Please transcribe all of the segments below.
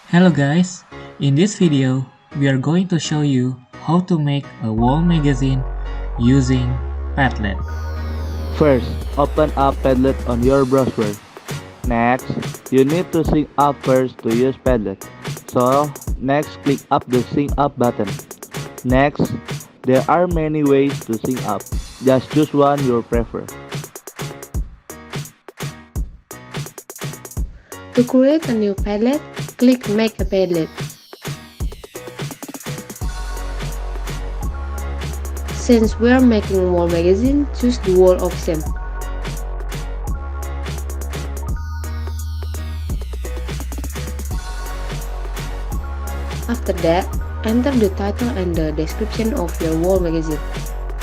Hello guys, in this video we are going to show you how to make a wall magazine using Padlet. First, open up Padlet on your browser. Next, you need to sync up first to use Padlet. So, next click up the sync up button. Next, there are many ways to sync up. Just choose one you prefer. To create a new Padlet, click Make a Padlet. Since we are making a wall magazine, choose the wall option. After that, enter the title and the description of your wall magazine.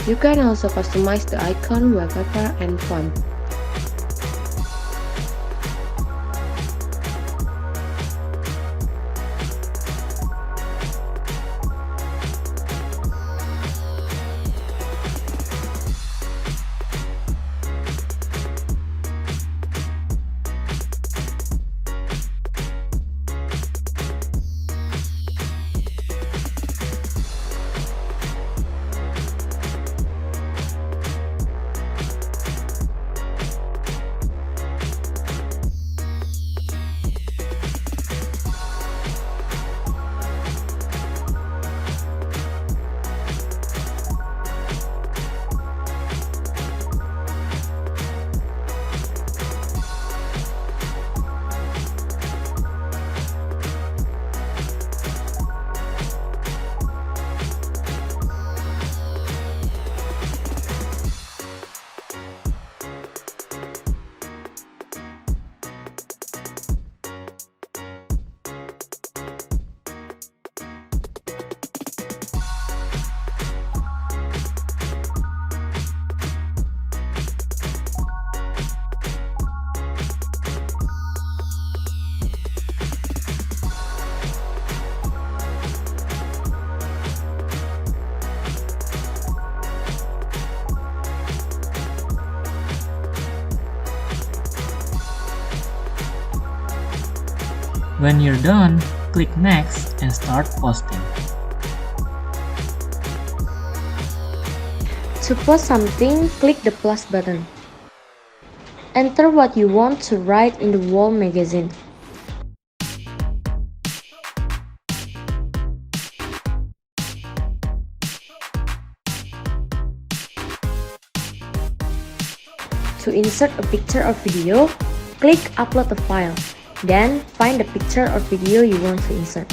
You can also customize the icon, wallpaper, and font. When you're done, click Next and start posting. To post something, click the plus button. Enter what you want to write in the wall magazine. To insert a picture or video, click Upload a file. Then, find the picture or video you want to insert.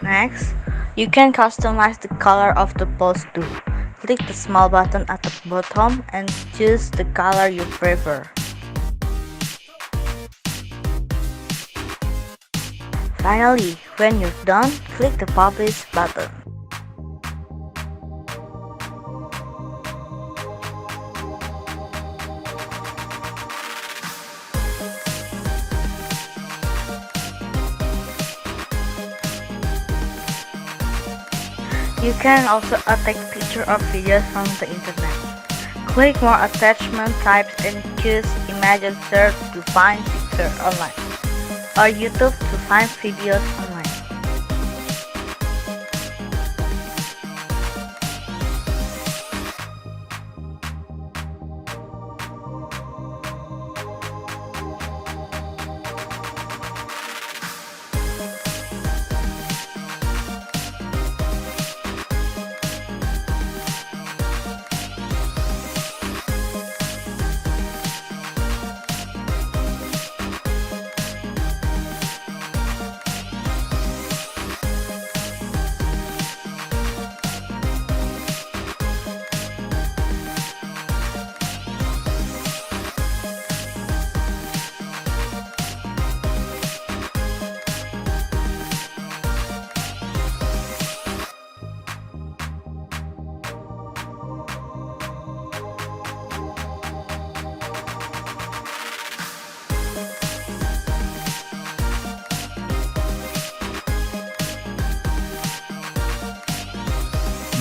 Next, you can customize the color of the post too. Click the small button at the bottom and choose the color you prefer. Finally, when you're done, click the Publish button. You can also attach pictures or videos from the internet. Click more attachment types and choose Image Search to find pictures online, or YouTube to find videos online.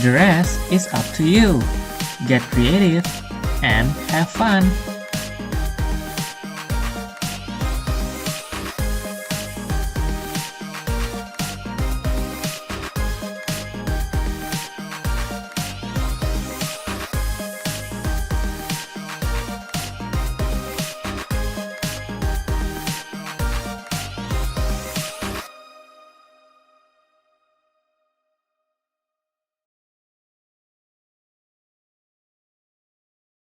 The rest is up to you. Get creative and have fun!